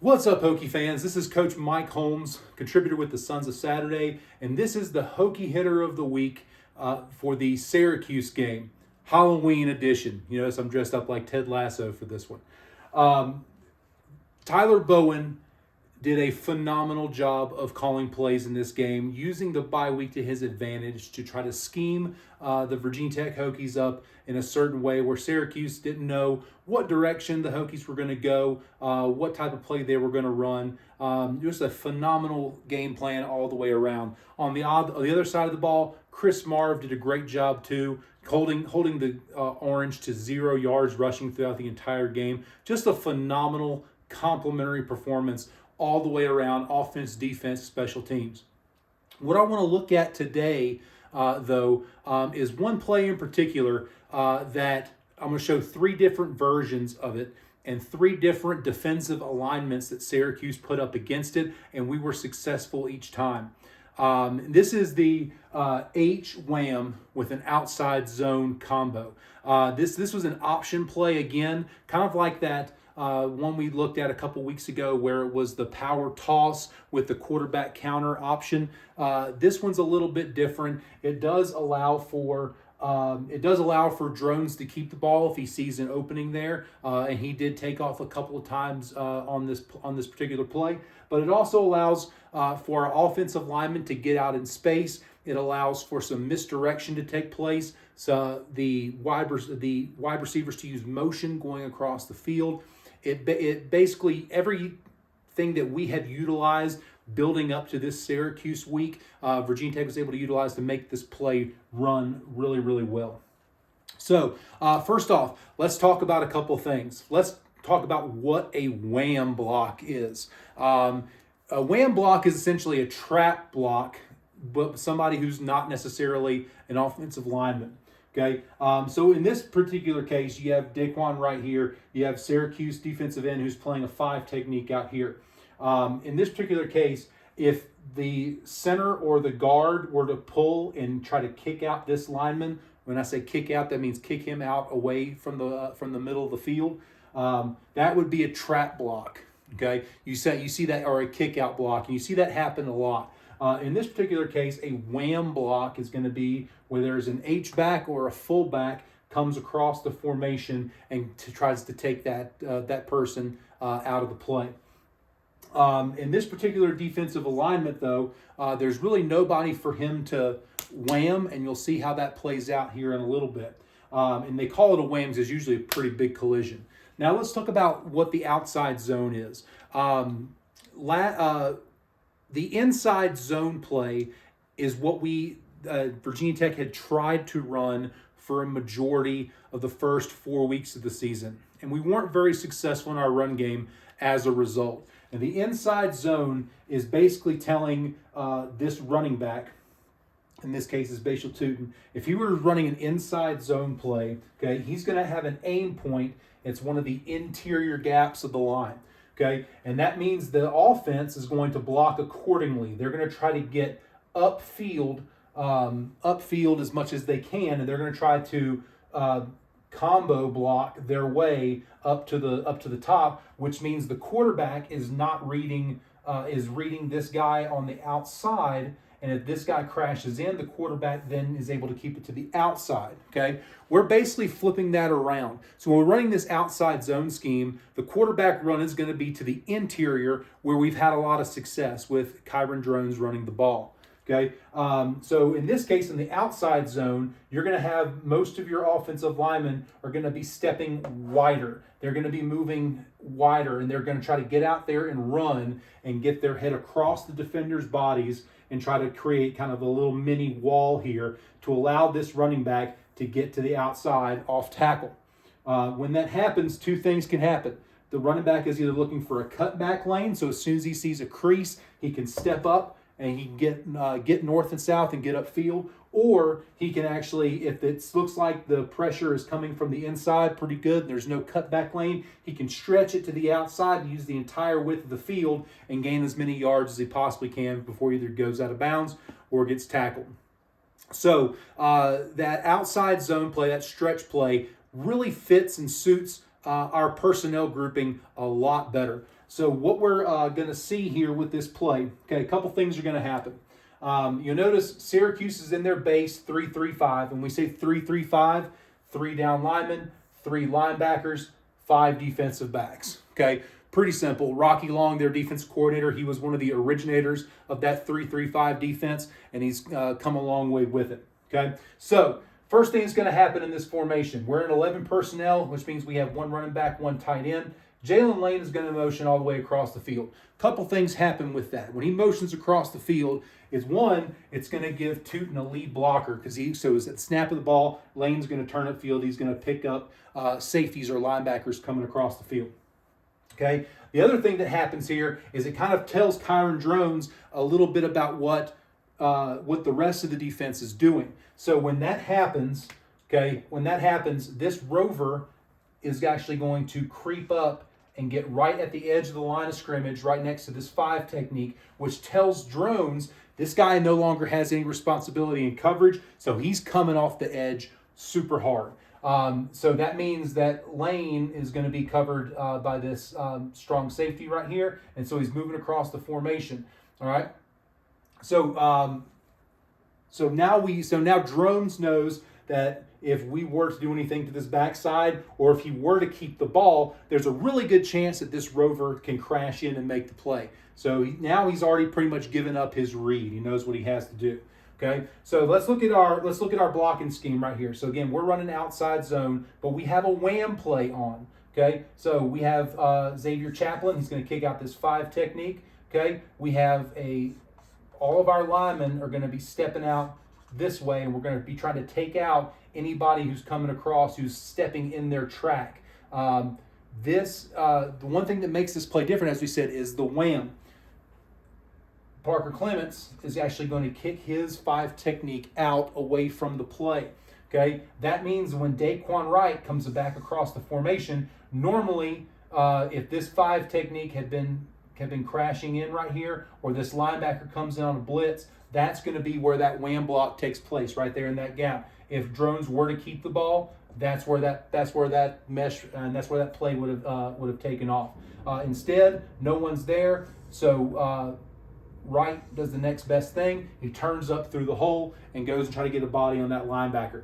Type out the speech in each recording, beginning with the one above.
What's up, Hokie fans? This is Coach Mike Holmes, contributor with the Sons of Saturday, and this is the Hokie Hitter of the Week for the Syracuse game, Halloween edition. You notice I'm dressed up like Ted Lasso for this one. Tyler Bowen did a phenomenal job of calling plays in this game, using the bye week to his advantage to try to scheme the Virginia Tech Hokies up in a certain way where Syracuse didn't know what direction the Hokies were going to go, what type of play they were going to run. Just a phenomenal game plan all the way around. On the other side of the ball, Chris Marv did a great job too, holding the Orange to 0 yards rushing throughout the entire game. Just a phenomenal complimentary performance all the way around, offense, defense, special teams. What I want to look at today, though, is one play in particular that I'm going to show 3 different versions of it and 3 different defensive alignments that Syracuse put up against it, and we were successful each time. This is the H Wham with an outside zone combo. This was an option play again, kind of like that one we looked at a couple weeks ago where it was the power toss with the quarterback counter option. This one's a little bit different. It does allow for Drones to keep the ball if he sees an opening there, and he did take off a couple of times on this particular play. But it also allows for our offensive linemen to get out in space. It allows for some misdirection to take place. So the wide receivers to use motion going across the field. It basically everything that we have utilized building up to this Syracuse week, Virginia Tech was able to utilize to make this play run really, really well. So first off, let's talk about a couple things. Let's talk about what a wham block is. A wham block is essentially a trap block, but somebody who's not necessarily an offensive lineman. Okay, so in this particular case, you have Daquan right here. You have Syracuse defensive end who's playing a 5 technique out here. In this particular case, if the center or the guard were to pull and try to kick out this lineman, when I say kick out, that means kick him out away from the middle of the field. That would be a trap block. Okay, you see that, or a kick out block, and you see that happen a lot. In this particular case, a wham block is going to be where there's an H-back or a fullback comes across the formation and tries to take that person out of the play. In this particular defensive alignment, though, there's really nobody for him to wham, and you'll see how that plays out here in a little bit. And they call it a wham because it's usually a pretty big collision. Now let's talk about what the outside zone is. The inside zone play is what Virginia Tech had tried to run for a majority of the first 4 weeks of the season. And we weren't very successful in our run game as a result. And the inside zone is basically telling this running back, in this case is Bashal Tootin, if he were running an inside zone play, okay, he's going to have an aim point. It's one of the interior gaps of the line. Okay, and that means the offense is going to block accordingly. They're going to try to get upfield as much as they can, and they're going to try to combo block their way up to the top, which means the quarterback is not reading this guy on the outside. And if this guy crashes in, the quarterback then is able to keep it to the outside, okay? We're basically flipping that around. So when we're running this outside zone scheme, the quarterback run is going to be to the interior where we've had a lot of success with Kyron Drones running the ball, okay? So in this case, in the outside zone, you're going to have most of your offensive linemen are going to be stepping wider. They're going to be moving wider, and they're going to try to get out there and run and get their head across the defenders' bodies and try to create kind of a little mini wall here to allow this running back to get to the outside off tackle. When that happens, 2 things can happen. The running back is either looking for a cutback lane, so as soon as he sees a crease, he can step up and he can get north and south and get upfield, or he can actually, if it looks like the pressure is coming from the inside pretty good, there's no cutback lane, he can stretch it to the outside and use the entire width of the field and gain as many yards as he possibly can before he either goes out of bounds or gets tackled. So that outside zone play, that stretch play, really fits and suits our personnel grouping a lot better. So what we're going to see here with this play, okay, a couple things are going to happen. You'll notice Syracuse is in their base 3-3-5. When we say 3-3-5, 3 down linemen, 3 linebackers, 5 defensive backs. Okay, pretty simple. Rocky Long, their defense coordinator, he was one of the originators of that 3-3-5 defense, and he's come a long way with it. Okay, so first thing that's going to happen in this formation, we're in 11 personnel, which means we have 1 running back, 1 tight end. Jalen Lane is going to motion all the way across the field. Couple things happen with that. When he motions across the field, is one, it's going to give Tootin a lead blocker because so at the snap of the ball, Lane's going to turn upfield. He's going to pick up safeties or linebackers coming across the field. Okay. The other thing that happens here is it kind of tells Kyron Drones a little bit about what the rest of the defense is doing. So when that happens, this rover is actually going to creep up and get right at the edge of the line of scrimmage, right next to this 5 technique, which tells Drones this guy no longer has any responsibility in coverage, so he's coming off the edge super hard. So that means that Lane is going to be covered by this strong safety right here, and so he's moving across the formation. All right. So now Drones knows that if we were to do anything to this backside, or if he were to keep the ball, there's a really good chance that this rover can crash in and make the play. So now he's already pretty much given up his read. He knows what he has to do. Okay, so let's look at our blocking scheme right here. So again, we're running outside zone, but we have a wham play on. Okay, so we have Xavier Chaplin. He's going to kick out this 5 technique. Okay, we have all of our linemen are going to be stepping out this way, and we're going to be trying to take out anybody who's coming across who's stepping in their track. The one thing that makes this play different, as we said, is the wham. Parker Clements is actually going to kick his 5 technique out away from the play. Okay, that means when Daquan Wright comes back across the formation, normally if this 5 technique had been crashing in right here, or this linebacker comes in on a blitz, that's going to be where that wham block takes place, right there in that gap. If Drones were to keep the ball, that's where that mesh and that's where that play would have taken off. Instead, no one's there, so Wright does the next best thing. He turns up through the hole and goes and try to get a body on that linebacker.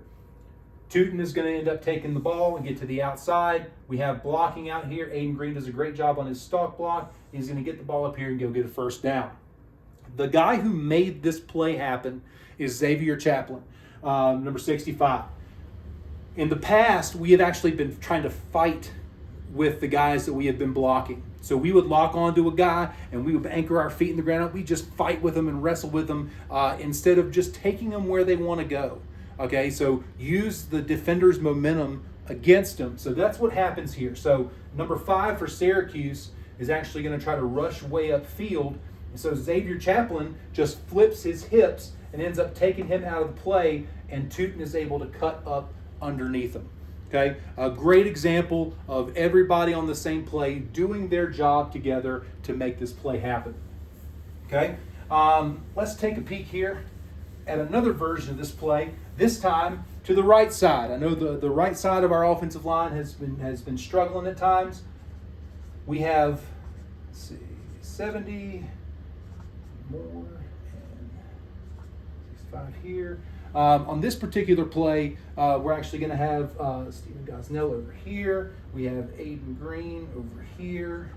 Tootin is going to end up taking the ball and get to the outside. We have blocking out here. Aiden Green does a great job on his stalk block. He's going to get the ball up here and go get a first down. The guy who made this play happen is Xavier Chaplin, number 65. In the past, we have actually been trying to fight with the guys that we have been blocking. So we would lock onto a guy and we would anchor our feet in the ground. We just fight with them and wrestle with them instead of just taking them where they want to go. Okay, so use the defender's momentum against them. So that's what happens here. So number 5 for Syracuse is actually going to try to rush way upfield. And so Xavier Chaplin just flips his hips and ends up taking him out of the play, and Tootin is able to cut up underneath him. Okay, a great example of everybody on the same play doing their job together to make this play happen. Okay, let's take a peek here at another version of this play, this time to the right side. I know the right side of our offensive line has been struggling at times. We have, let's see, 70 more and 65 here. On this particular play, we're actually going to have Stephen Gosnell over here. We have Aiden Green over here.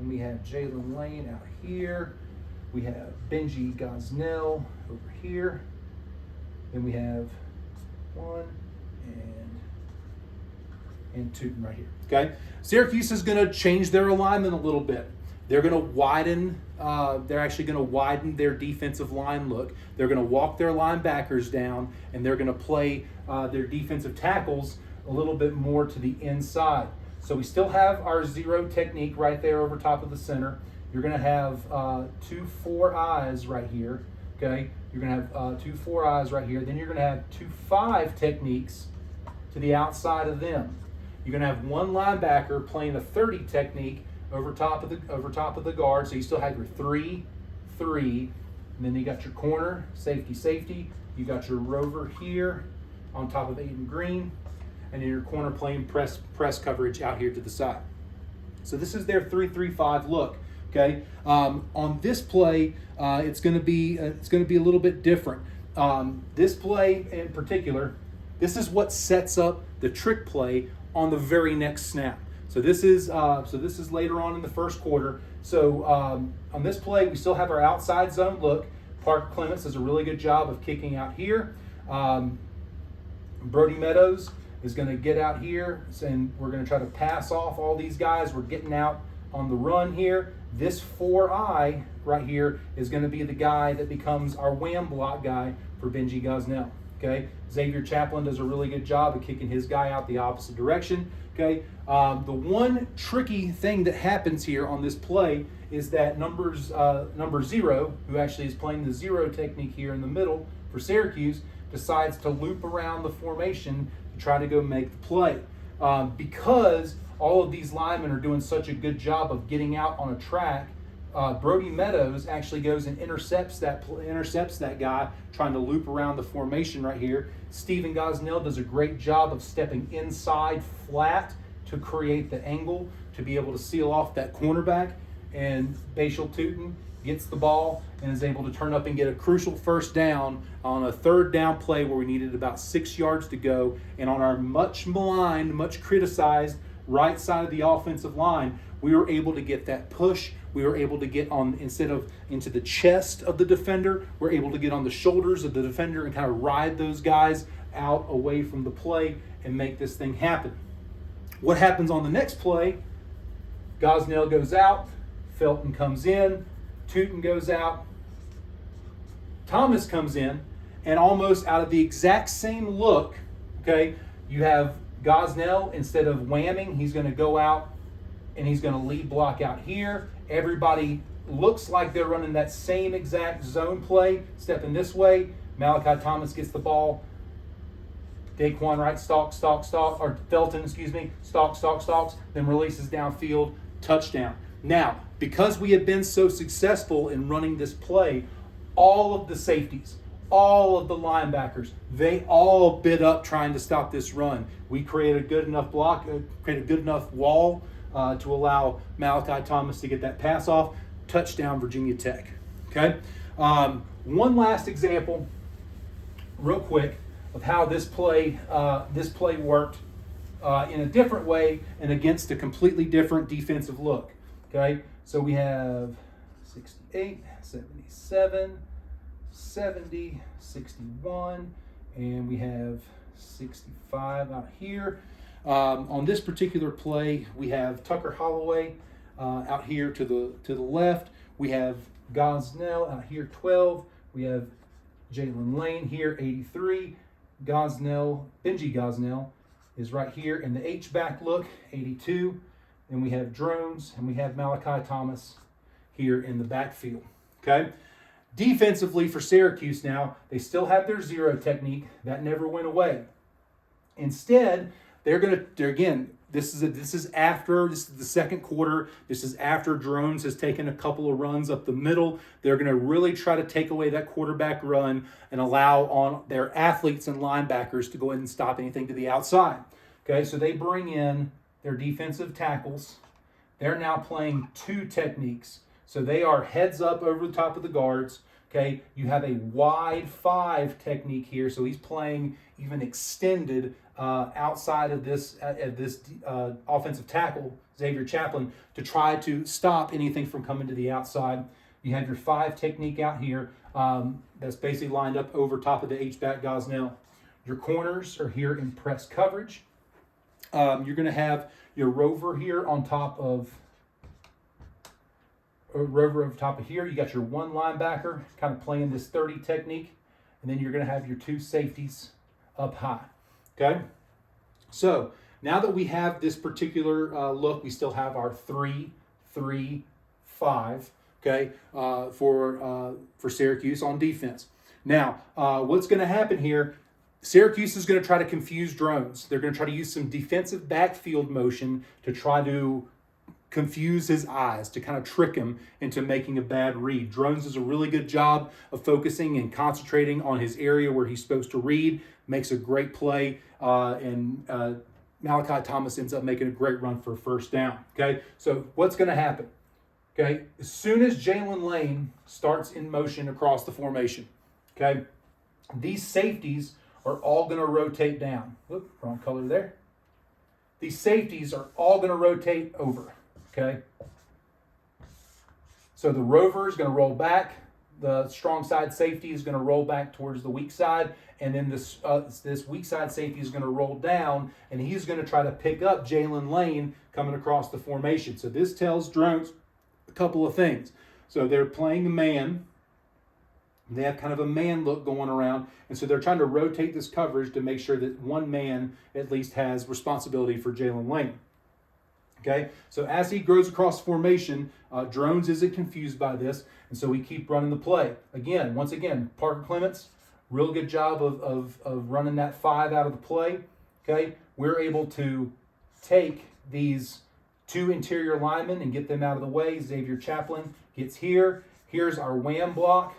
And we have Jalen Lane out here. We have Benji Gosnell over here. Then we have 1 and Tootin right here. Okay, Syracuse is going to change their alignment a little bit. They're going to widen. They're actually going to widen their defensive line look. They're going to walk their linebackers down, and they're going to play their defensive tackles a little bit more to the inside. So we still have our 0 technique right there over top of the center. You're going to have 2 4 eyes right here. Okay, you're going to have 2 4 eyes right here. Then you're going to have 2 5 techniques to the outside of them. You're going to have 1 linebacker playing a 30 technique over top of the guard. So you still have your 3 3, and then you got your corner safety. You got your rover here on top of Aiden Green, and then your corner playing press coverage out here to the side. So this is their 3-3-5 look. Okay, on this play, it's going to be a little bit different. This play in particular, this is what sets up the trick play on the very next snap. So this is later on in the first quarter. So on this play, we still have our outside zone look. Parker Clements does a really good job of kicking out here. Brody Meadows is going to get out here, and we're going to try to pass off all these guys. We're getting out on the run here. This 4-eye right here is going to be the guy that becomes our wham block guy for Benji Gosnell. Okay, Xavier Chaplin does a really good job of kicking his guy out the opposite direction. Okay, the one tricky thing that happens here on this play is that number 0, who actually is playing the 0 technique here in the middle for Syracuse, decides to loop around the formation to try to go make the play. Because all of these linemen are doing such a good job of getting out on a track, Brody Meadows actually goes and intercepts that guy trying to loop around the formation right here. Stephen Gosnell does a great job of stepping inside flat to create the angle to be able to seal off that cornerback. And Bashal Tootin gets the ball and is able to turn up and get a crucial first down on a 3rd down play where we needed about 6 yards to go. And on our much maligned, much criticized right side of the offensive line, we were able to get that push. We were able to get on, instead of into the chest of the defender, we're able to get on the shoulders of the defender and kind of ride those guys out away from the play and make this thing happen. What happens on the next play? Gosnell goes out, Felton comes in, Tootin goes out, Thomas comes in, and almost out of the exact same look, okay, you have Gosnell, instead of whamming, he's going to go out and he's going to lead block out here. Everybody looks like they're running that same exact zone play, stepping this way. Malachi Thomas gets the ball. Daquan Wright stalks, or Felton, stalks, then releases downfield, touchdown. Now, because we have been so successful in running this play, all of the safeties, all of the linebackers, they all bid up trying to stop this run. We created a good enough wall to allow Malachi Thomas to get that pass off. Touchdown, Virginia Tech. Okay. One last example, real quick, of how this play worked in a different way and against a completely different defensive look. Okay. So we have 68, 77, 70, 61, and we have 65 out here. On this particular play, we have Tucker Holloway out here to the left. We have Gosnell out here 12. We have Jalen Lane here 83. Benji Gosnell is right here in the H-back look 82. And we have Drones and we have Malachi Thomas here in the backfield. Okay. Defensively for Syracuse now, they still have their 0 technique. That never went away. Instead, they're again, this is the second quarter. This is after Drones has taken a couple of runs up the middle. They're going to really try to take away that quarterback run and allow on their athletes and linebackers to go ahead and stop anything to the outside. Okay, so they bring in their defensive tackles. They're now playing 2 techniques. So they are heads up over the top of the guards. Okay, you have a wide 5 technique here. So he's playing even extended outside of this offensive tackle, Xavier Chaplin, to try to stop anything from coming to the outside. You have your 5 technique out here that's basically lined up over top of the H-back Gosnell. Your corners are here in press coverage. You're going to have your rover here on top of here. You got your 1 linebacker kind of playing this 30 technique, and then you're going to have your 2 safeties up high. Okay, so now that we have this particular look, we still have our 3-3-5. Okay, for Syracuse on defense. Now, what's going to happen here? Syracuse is going to try to confuse Drones. They're going to try to use some defensive backfield motion to try to confuse his eyes, to kind of trick him into making a bad read. Drones does a really good job of focusing and concentrating on his area where he's supposed to read, makes a great play, and Malachi Thomas ends up making a great run for a first down. Okay, so what's going to happen? Okay, as soon as Jalen Lane starts in motion across the formation, okay, these safeties are all going to rotate down. Whoop, wrong color there. These safeties are all going to rotate over, okay? So the rover is going to roll back. The strong side safety is going to roll back towards the weak side. And then this weak side safety is going to roll down, and he's going to try to pick up Jalen Lane coming across the formation. So this tells drones a couple of things. So they're playing a man. They have kind of a man look going around. And so they're trying to rotate this coverage to make sure that one man at least has responsibility for Jalen Lane. Okay, so as he grows across formation, Drones isn't confused by this, and so we keep running the play. Once again, Parker Clements, real good job of running that 5 out of the play. Okay, we're able to take these 2 interior linemen and get them out of the way. Xavier Chaplin gets here. Here's our wham block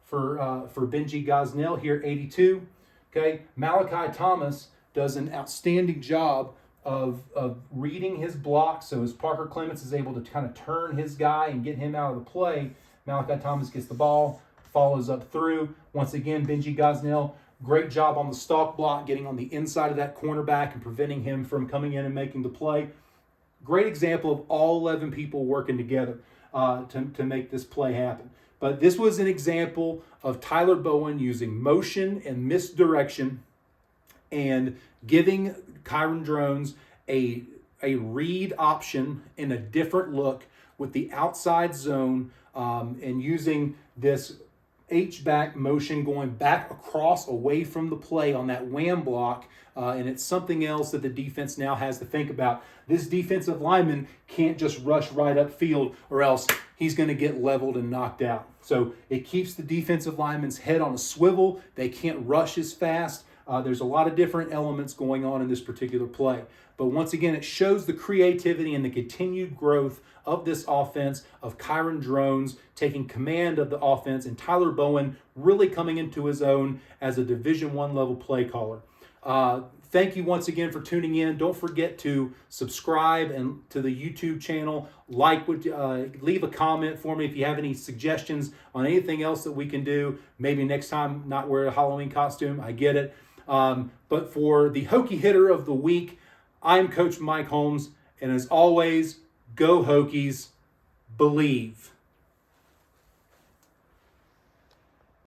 for Benji Gosnell here, 82. Okay, Malachi Thomas does an outstanding job of reading his block. So as Parker Clements is able to kind of turn his guy and get him out of the play, Malachi Thomas gets the ball, follows up through. Once again, Benji Gosnell, great job on the stalk block, getting on the inside of that cornerback and preventing him from coming in and making the play. Great example of all 11 people working together to make this play happen. But this was an example of Tyler Bowen using motion and misdirection and giving Kyron Drones a read option in a different look with the outside zone, and using this H-back motion going back across away from the play on that wham block. And it's something else that the defense now has to think about. This defensive lineman can't just rush right upfield, or else he's going to get leveled and knocked out. So it keeps the defensive lineman's head on a swivel. They can't rush as fast. There's a lot of different elements going on in this particular play. But once again, it shows the creativity and the continued growth of this offense, of Kyron Drones taking command of the offense, and Tyler Bowen really coming into his own as a Division I level play caller. Thank you once again for tuning in. Don't forget to subscribe and to the YouTube channel. Leave a comment for me if you have any suggestions on anything else that we can do. Maybe next time not wear a Halloween costume. I get it. But for the Hokie Hitter of the Week, I'm Coach Mike Holmes. And as always, go Hokies, believe.